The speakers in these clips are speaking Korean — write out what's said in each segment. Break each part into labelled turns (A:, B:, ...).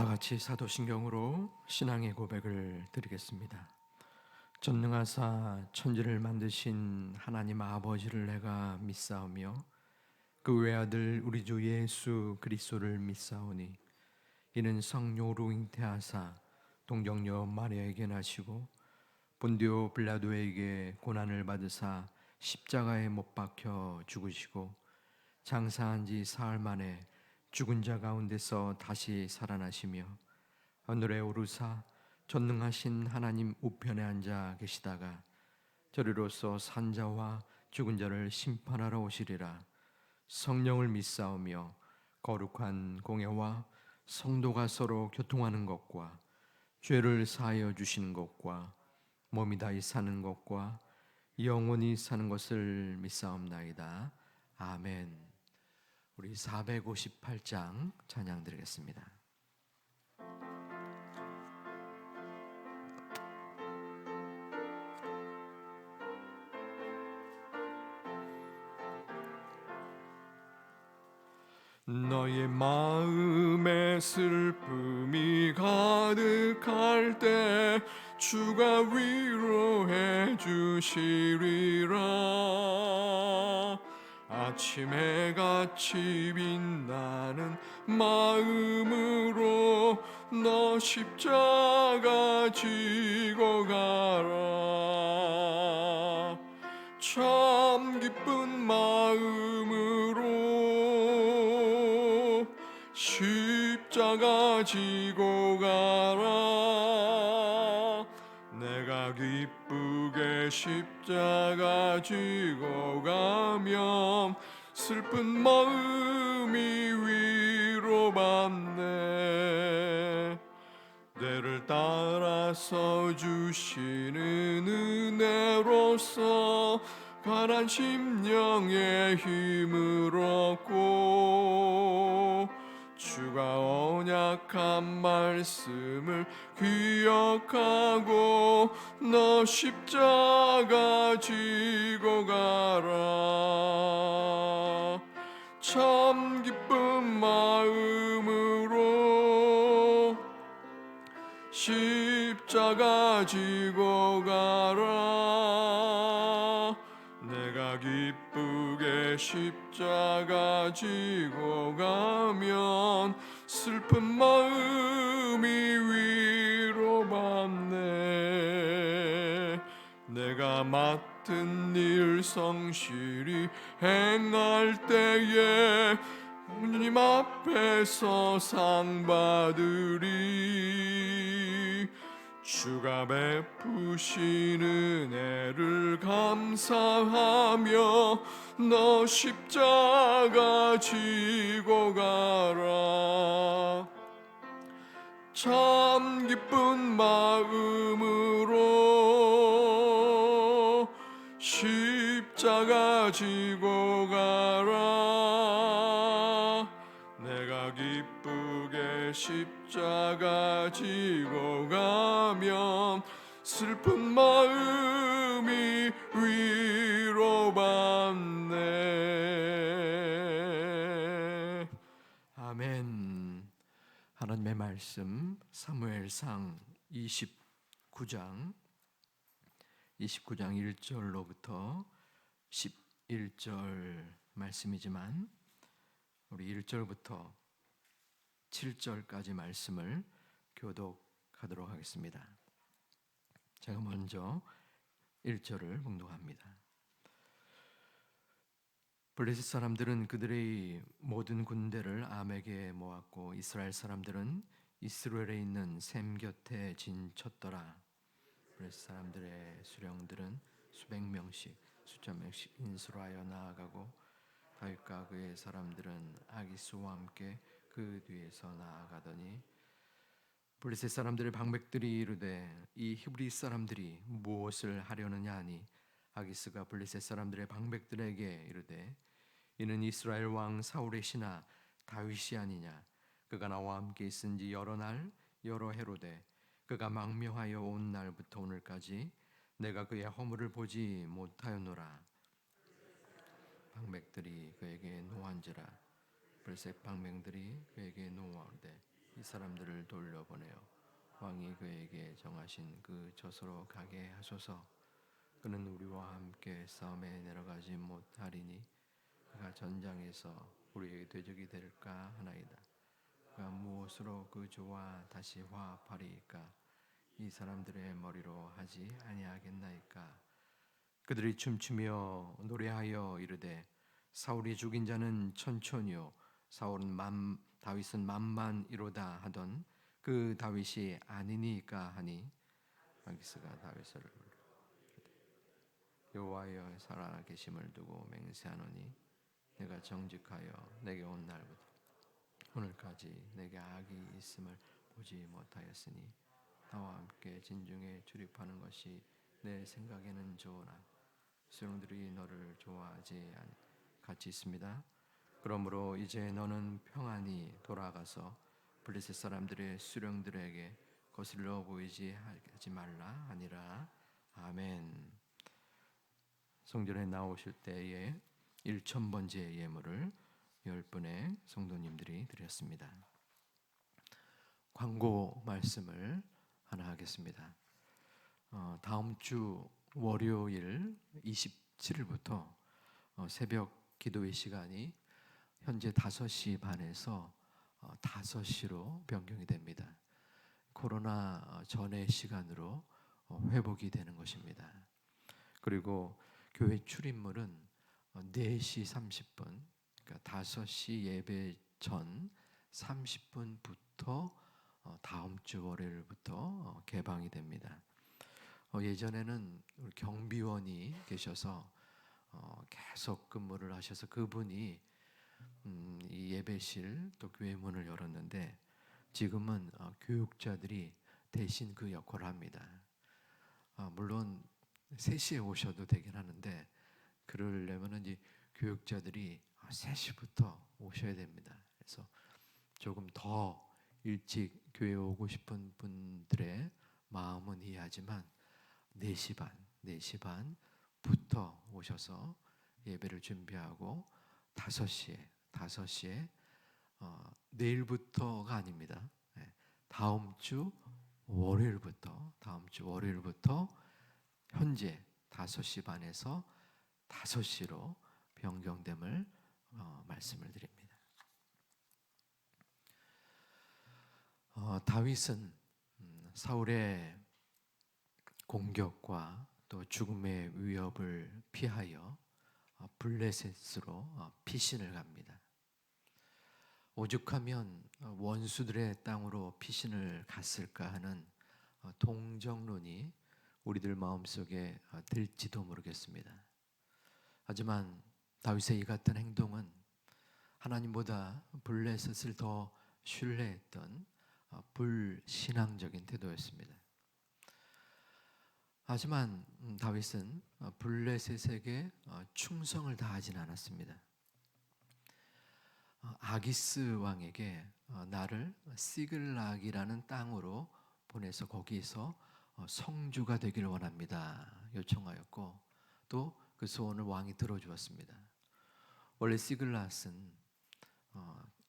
A: 다 같이 사도신경으로 신앙의 고백을 드리겠습니다. 전능하사 천지를 만드신 하나님 아버지를 내가 믿사오며 그 외아들 우리 주 예수 그리스도를 믿사오니 이는 성령으로 잉태하사 동정녀 마리아에게 나시고 본디오 빌라도에게 고난을 받으사 십자가에 못 박혀 죽으시고 장사한 지 사흘 만에 죽은 자 가운데서 다시 살아나시며 하늘에 오르사 전능하신 하나님 우편에 앉아 계시다가 저리로서 산자와 죽은 자를 심판하러 오시리라. 성령을 믿사오며 거룩한 공예와 성도가 서로 교통하는 것과 죄를 사하여 주시는 것과 몸이 다시 사는 것과 영원히 사는 것을 믿사옵나이다. 아멘. 우리 458장 찬양 드리겠습니다. 너의 마음에 슬픔이 가득할 때 주가 위로해 주시리라. 아침에 같이 빛나는 마음으로 너 십자가 지고 가라. 참 기쁜 마음으로 십자가 지고 가라. 내가 기쁘게 십자가 지고 가면 슬픈 마음이 위로받네. 때를 따라서 주시는 은혜로서 가난 심령의 힘을 얻고 주가 언약한 말씀을 기억하고 너 십자가 지고 가라. 참 기쁜 마음으로 십자가 지고 가라. 내가 기쁘게 십자가 지고 가면 슬픈 마음이 위로받네. 내가 맡은 일 성실히 행할 때에 주님 앞에서 상 받으리. 주가 베푸신 은혜를 감사하며 너 십자가 지고 가라. 참 기쁜 마음으로 십자가 지고 가라. 내가 기쁘게 십자가 지고 가면 슬픈 마음이 위로받네. 아멘. 하나님의 말씀 사무엘상 29장 1절로부터 11절 말씀이지만 우리 1절부터 7절까지 말씀을 교독하도록 하겠습니다. 제가 먼저 1절을 봉독합니다. 블레셋 사람들은 그들의 모든 군대를 암에게 모았고 이스라엘 사람들은 이스라엘에 있는 셈 곁에 진쳤더라. 블레셋 사람들의 수령들은 수백 명씩 수천 명씩 인수하여 나아가고 다윗과 그의 사람들은 아기스와 함께 그 뒤에서 나아가더니 블레셋 사람들의 방백들이 이르되 이 히브리 사람들이 무엇을 하려느냐 하니 아기스가 블레셋 사람들의 방백들에게 이르되 이는 이스라엘 왕 사울의 신하 다윗이 아니냐. 그가 나와 함께 있은지 여러 날 여러 해로되 그가 망명하여 온 날부터 오늘까지 내가 그의 허물을 보지 못하였노라. 방백들이 그에게 노한지라. 블레셋 방백들이 그에게 노하오되 이 사람들을 돌려보내어 왕이 그에게 정하신 그 저소로 가게 하소서. 그는 우리와 함께 싸움에 내려가지 못하리니 그가 전장에서 우리의 대적이 될까 하나이다. 그가 무엇으로 그 주와 다시 화합하리이까? 이 사람들의 머리로 하지 아니하겠나이까? 그들이 춤추며 노래하여 이르되 사울이 죽인 자는 천천히요 다윗은 만만이로다 하던 그 다윗이 아니니까 하니 아기스가 다윗을 불러 여호와의 살아 계심을 두고 맹세하노니 내가 정직하여 내게 온 날부터 오늘까지 내게 악이 있음을 보지 못하였으니 나와 함께 진중에 출입하는 것이 내 생각에는 좋으나 수령들이 너를 좋아하지 같이 있습니다. 그러므로 이제 너는 평안히 돌아가서 블레셋 사람들의 수령들에게 거슬러 보이지 하지 말라 하니라. 아멘. 성전에 나오실 때에 1000번째 예물을 10분의 성도님들이 드렸습니다. 광고 말씀을 하나 하겠습니다. 다음 주 월요일 27일부터 새벽 기도의 시간이 현재 5시 반에서 5시로 변경이 됩니다. 코로나 전의 시간으로 회복이 되는 것입니다. 그리고 교회 출입문은 4시 30분, 그러니까 5시 예배 전 30분부터 다음 주 월요일부터 개방이 됩니다. 예전에는 우리 경비원이 계셔서 계속 근무를 하셔서 그분이 이 예배실 또 교회 문을 열었는데 지금은 교육자들이 대신 그 역할을 합니다. 물론 3시에 오셔도 되긴 하는데 그러려면 이제 교육자들이 3시부터 오셔야 됩니다. 그래서 조금 더 일찍 교회 오고 싶은 분들의 마음은 이해하지만 4시 반부터 오셔서 예배를 준비하고 5시에 내일부터가 아닙니다. 다음 주 월요일부터 현재 5시 반에서 5시로 변경됨을 말씀을 드립니다. 다윗은 사울의 공격과 또 죽음의 위협을 피하여 블레셋으로 피신을 갑니다. 오죽하면 원수들의 땅으로 피신을 갔을까 하는 동정론이 우리들 마음속에 들지도 모르겠습니다. 하지만 다윗의 이 같은 행동은 하나님보다 블레셋을 더 신뢰했던 불신앙적인 태도였습니다. 하지만 다윗은 블레셋에게 충성을 다하진 않았습니다. 아기스 왕에게 나를 시글락이라는 땅으로 보내서 거기서 성주가 되기를 원합니다 요청하였고 또 그 소원을 왕이 들어주었습니다. 원래 시글락은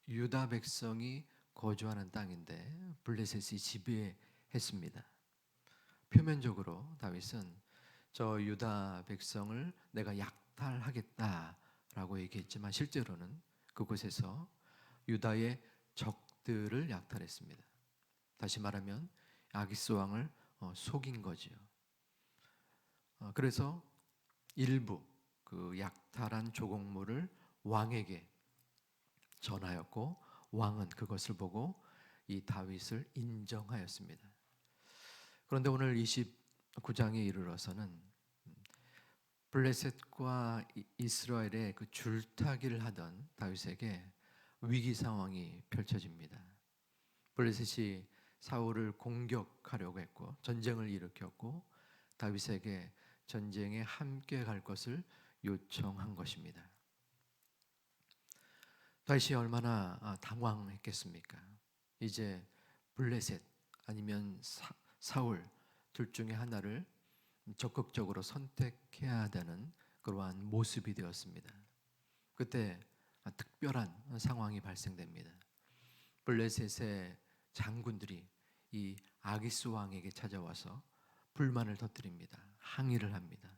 A: 유다 백성이 거주하는 땅인데 블레셋이 지배했습니다. 표면적으로 다윗은 저 유다 백성을 내가 약탈하겠다라고 얘기했지만 실제로는 그곳에서 유다의 적들을 약탈했습니다. 다시 말하면 아기스 왕을 속인 거지요. 그래서 일부 그 약탈한 조공물을 왕에게 전하였고 왕은 그것을 보고 이 다윗을 인정하였습니다. 그런데 오늘 29장에 이르러서는 블레셋과 이스라엘의 그 줄타기를 하던 다윗에게 위기 상황이 펼쳐집니다. 블레셋이 사울을 공격하려고 했고 전쟁을 일으켰고 다윗에게 전쟁에 함께 갈 것을 요청한 것입니다. 다윗이 얼마나 당황했겠습니까? 이제 블레셋 아니면 사울 둘 중에 하나를 적극적으로 선택해야 되는 그러한 모습이 되었습니다. 그때 특별한 상황이 발생됩니다. 블레셋의 장군들이 이 아기스 왕에게 찾아와서 불만을 터뜨립니다. 항의를 합니다.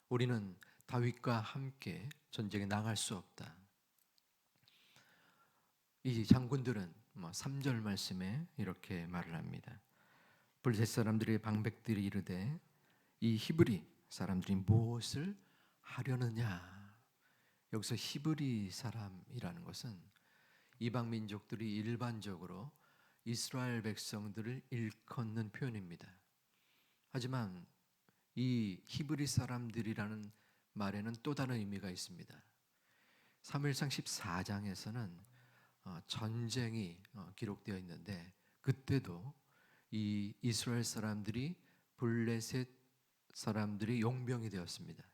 A: 우리는 다윗과 함께 전쟁에 나갈 수 없다. 이 장군들은 3절 말씀에 이렇게 말을 합니다. 블레셋 사람들의 방백들이 이르되 이 히브리 사람들이 무엇을 하려느냐. 여기서 히브리 사람이라는 것은 이방 민족들이 일반적으로 이스라엘 백성들을 일컫는 표현입니다. 하지만 이 히브리 사람들이라는 말에는 또 다른 의미가 있습니다. 사무엘상 14장에서는 전쟁이 기록되어 있는데 그때도 이 이스라엘 사람들이 블레셋 사람들이 용병이 되었습니다.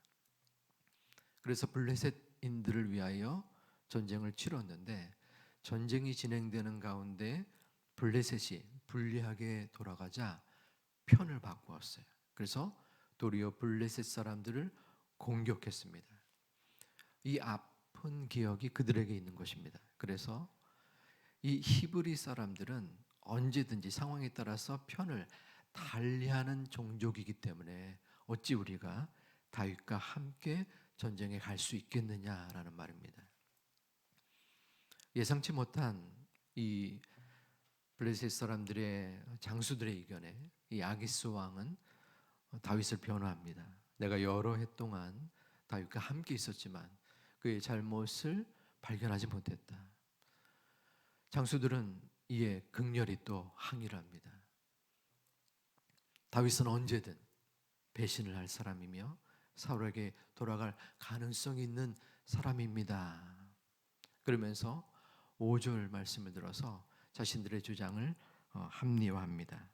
A: 그래서 블레셋인들을 위하여 전쟁을 치렀는데 전쟁이 진행되는 가운데 블레셋이 불리하게 돌아가자 편을 바꾸었어요. 그래서 도리어 블레셋 사람들을 공격했습니다. 이 아픈 기억이 그들에게 있는 것입니다. 그래서 이 히브리 사람들은 언제든지 상황에 따라서 편을 달리하는 종족이기 때문에 어찌 우리가 다윗과 함께 전쟁에 갈 수 있겠느냐라는 말입니다. 예상치 못한 이 블레셋 사람들의 장수들의 의견에 이 아기스 왕은 다윗을 변호합니다. 내가 여러 해 동안 다윗과 함께 있었지만 그의 잘못을 발견하지 못했다. 장수들은 이에 극렬히 또 항의를 합니다. 다윗은 언제든 배신을 할 사람이며 사울에게 돌아갈 가능성이 있는 사람입니다. 그러면서 5절 말씀을 들어서 자신들의 주장을 합리화합니다.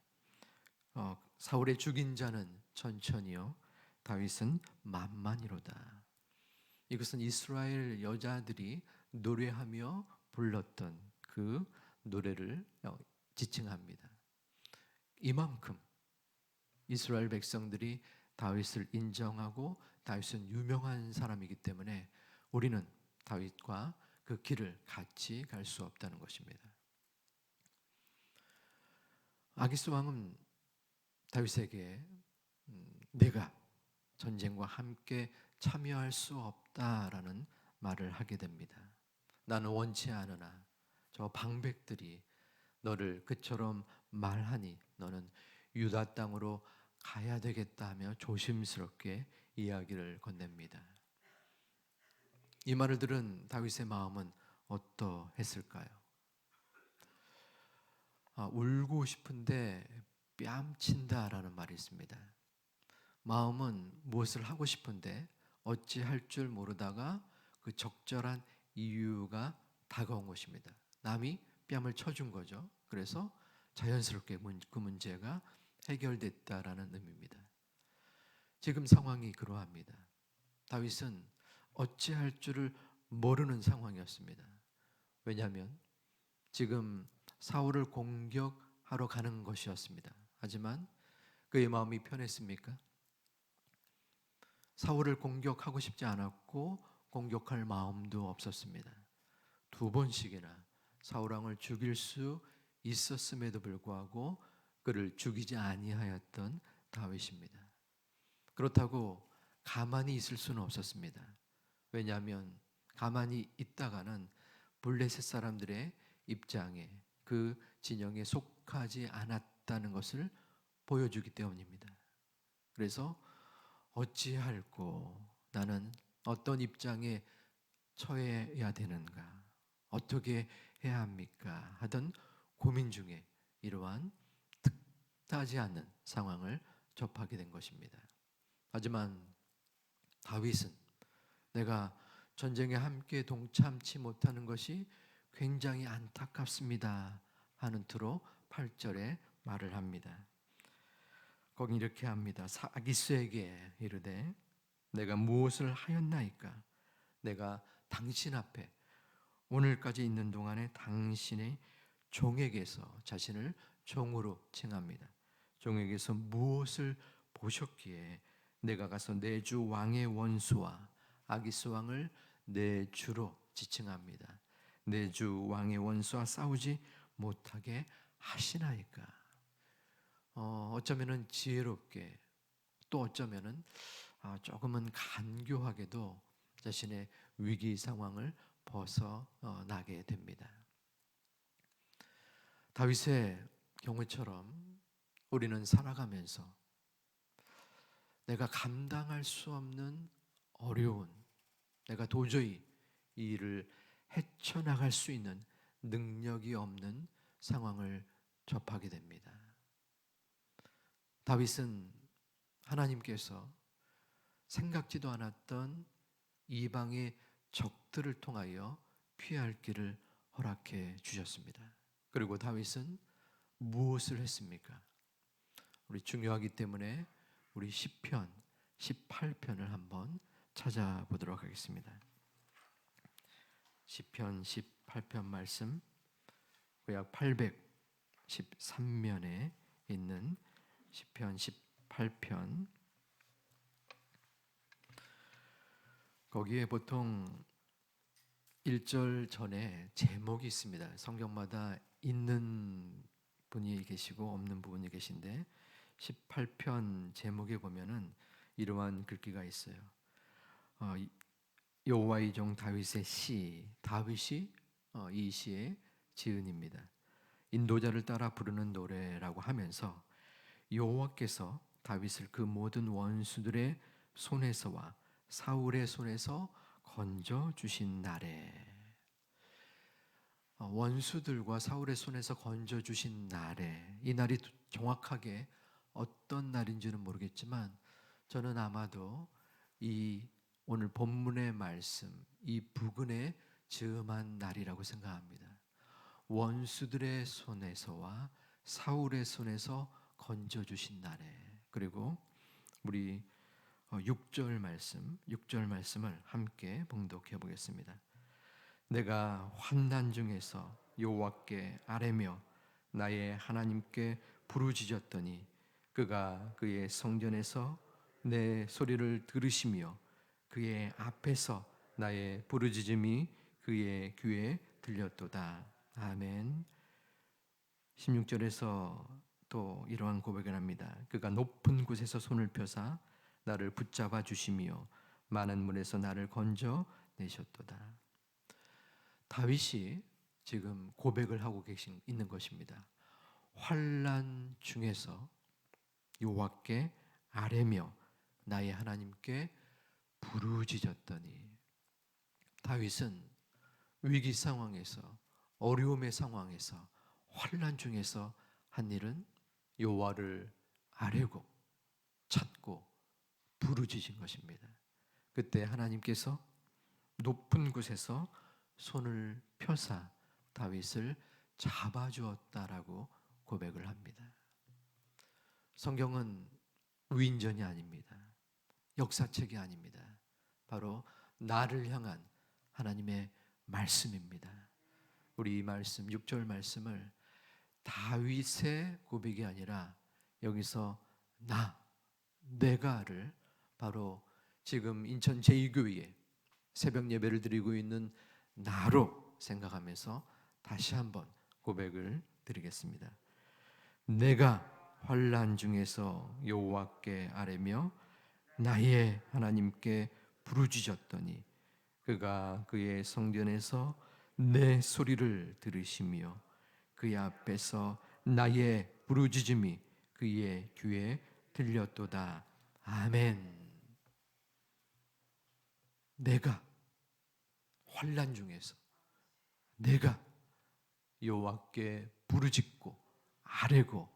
A: 사울의 죽인 자는 천천히요 다윗은 만만이로다. 이것은 이스라엘 여자들이 노래하며 불렀던 그 노래를 지칭합니다. 이만큼 이스라엘 백성들이 다윗을 인정하고 다윗은 유명한 사람이기 때문에 우리는 다윗과 그 길을 같이 갈 수 없다는 것입니다. 아기스 왕은 다윗에게 내가 전쟁과 함께 참여할 수 없다라는 말을 하게 됩니다. 나는 원치 않으나 저 방백들이 너를 그처럼 말하니 너는 유다 땅으로 가야 되겠다 하며 조심스럽게 이야기를 건넵니다. 이 말을 들은 다윗의 마음은 어떠했을까요? 울고 싶은데 뺨친다라는 말이 있습니다. 마음은 무엇을 하고 싶은데 어찌할 줄 모르다가 그 적절한 이유가 다가온 것입니다. 남이 뺨을 쳐준 거죠. 그래서 자연스럽게 그 문제가 해결됐다라는 의미입니다. 지금 상황이 그러합니다. 다윗은 어찌할 줄을 모르는 상황이었습니다. 왜냐하면 지금 사울을 공격하러 가는 것이었습니다. 하지만 그의 마음이 편했습니까? 사울을 공격하고 싶지 않았고 공격할 마음도 없었습니다. 2번씩이나 사울 왕을 죽일 수 있었음에도 불구하고 그를 죽이지 아니하였던 다윗입니다. 그렇다고 가만히 있을 수는 없었습니다. 왜냐하면 가만히 있다가는 블레셋 사람들의 입장에 그 진영에 속하지 않았다는 것을 보여주기 때문입니다. 그래서 어찌할꼬 나는 어떤 입장에 처해야 되는가 어떻게 해야 합니까 하던 고민 중에 이러한 뜻하지 않는 상황을 접하게 된 것입니다. 하지만 다윗은 내가 전쟁에 함께 동참치 못하는 것이 굉장히 안타깝습니다 하는 투로 8절에 말을 합니다. 거기 이렇게 합니다. 아기스에게 이르되 내가 무엇을 하였나이까? 내가 당신 앞에 오늘까지 있는 동안에 당신의 종에게서 자신을 종으로 칭합니다. 종에게서 무엇을 보셨기에 내가 가서 내 주 왕의 원수와 아기스 왕을 내 주로 지칭합니다. 내 주 왕의 원수와 싸우지 못하게 하시나이까? 어쩌면은 지혜롭게, 또 어쩌면은 조금은 간교하게도 자신의 위기 상황을 벗어나게 됩니다. 다윗의 경우처럼 우리는 살아가면서 내가 감당할 수 없는 어려운, 내가 도저히 이 일을 헤쳐나갈 수 있는 능력이 없는 상황을 접하게 됩니다. 다윗은 하나님께서 생각지도 않았던 이방의 적들을 통하여 피할 길을 허락해 주셨습니다. 그리고 다윗은 무엇을 했습니까? 우리 중요하기 때문에 우리 시편 18편을 한번 찾아보도록 하겠습니다. 시편 18편 말씀, 구약 813면에 있는 시편 18편, 거기에 보통 1절 전에 제목이 있습니다. 성경마다 있는 분이 계시고 없는 부분이 계신데 18편 제목에 보면은 이러한 글귀가 있어요. 여호와의 종 다윗의 시, 다윗이 이 시의 지은입니다. 인도자를 따라 부르는 노래라고 하면서 여호와께서 다윗을 그 모든 원수들의 손에서와 사울의 손에서 건져 주신 날에, 원수들과 사울의 손에서 건져 주신 날에, 이 날이 정확하게 어떤 날인지는 모르겠지만 저는 아마도 이 오늘 본문의 말씀, 이 부근에 즈음한 날이라고 생각합니다. 원수들의 손에서와 사울의 손에서 건져 주신 날에, 그리고 우리 6절 말씀을 함께 봉독해 보겠습니다. 내가 환난 중에서 여호와께 아뢰며 나의 하나님께 부르짖었더니 그가 그의 성전에서 내 소리를 들으시며 그의 앞에서 나의 부르짖음이 그의 귀에 들렸도다. 아멘. 16절에서 또 이러한 고백을 합니다. 그가 높은 곳에서 손을 펴사 나를 붙잡아 주시며 많은 물에서 나를 건져 내셨도다. 다윗이 지금 고백을 하고 있는 것입니다. 환난 중에서 여호와께 아뢰며 나의 하나님께 부르짖었더니, 다윗은 위기 상황에서, 어려움의 상황에서, 환난 중에서 한 일은 여호와를 아뢰고 찾고 부르짖은 것입니다. 그때 하나님께서 높은 곳에서 손을 펴사 다윗을 잡아주었다라고 고백을 합니다. 성경은 위인전이 아닙니다. 역사책이 아닙니다. 바로 나를 향한 하나님의 말씀입니다. 우리 이 말씀, 6절 말씀을 다윗의 고백이 아니라 여기서 내가를 바로 지금 인천 제2교회에 새벽 예배를 드리고 있는 나로 생각하면서 다시 한번 고백을 드리겠습니다. 내가 환난 중에서 여호와께 아뢰며 나의 하나님께 부르짖었더니 그가 그의 성전에서 내 소리를 들으시며 그의 앞에서 나의 부르짖음이 그의 귀에 들렸도다. 아멘. 내가 환난 중에서 내가 여호와께 부르짖고 아뢰고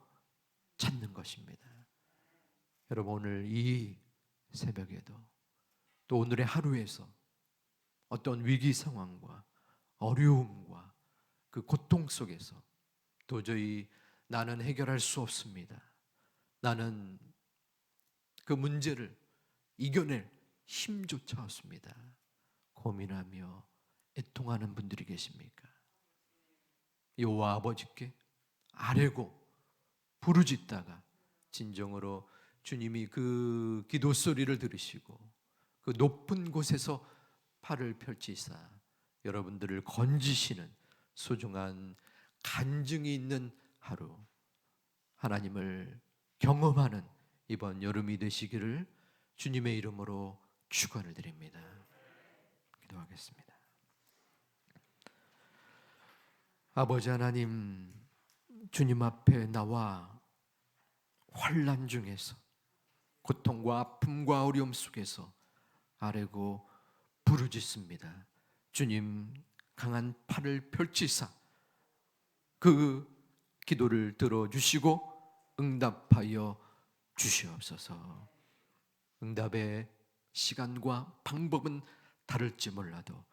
A: 찾는 것입니다. 여러분, 오늘 이 새벽에도 또 오늘의 하루에서 어떤 위기 상황과 어려움과 그 고통 속에서 도저히 나는 해결할 수 없습니다. 나는 그 문제를 이겨낼 힘조차 없습니다. 고민하며 애통하는 분들이 계십니까? 여호와 아버지께 아뢰고 부르짖다가 진정으로 주님이 그 기도 소리를 들으시고 그 높은 곳에서 팔을 펼치사 여러분들을 건지시는 소중한 간증이 있는 하루, 하나님을 경험하는 이번 여름이 되시기를 주님의 이름으로 축원을 드립니다. 기도하겠습니다. 아버지 하나님, 주님 앞에 나와 환난 중에서, 고통과 아픔과 어려움 속에서 아뢰고 부르짖습니다. 주님, 강한 팔을 펼치사 그 기도를 들어주시고 응답하여 주시옵소서. 응답의 시간과 방법은 다를지 몰라도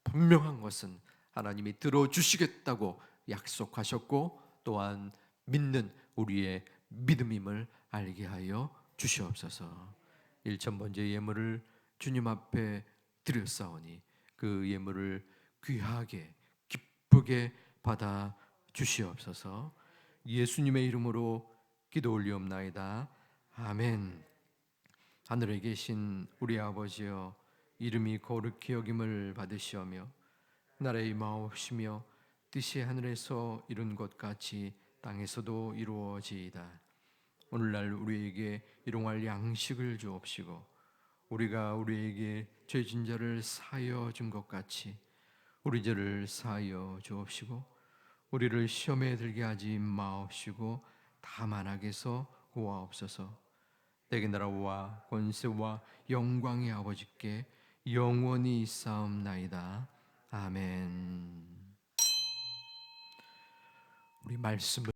A: 분명한 것은 하나님이 들어주시겠다고 약속하셨고 또한 믿는 우리의 믿음임을 알게 하여 주시옵소서. 1,000번째 예물을 주님 앞에 드렸사오니 그 예물을 귀하게 기쁘게 받아 주시옵소서. 예수님의 이름으로 기도 올리옵나이다. 아멘. 하늘에 계신 우리 아버지여, 이름이 거룩히 여김을 받으시오며 나라의 임하옵시며 뜻이 하늘에서 이룬 것 같이 땅에서도 이루어지이다. 오늘날 우리에게 일용할 양식을 주옵시고 우리가 우리에게 죄진 자를 사하여 준 것 같이 우리 죄를 사하여 주옵시고 우리를 시험에 들게 하지 마옵시고 다만 악에서 구하옵소서. 내게 나라와 권세와 영광의 아버지께 영원히 있사옵나이다. 아멘. 우리 말씀을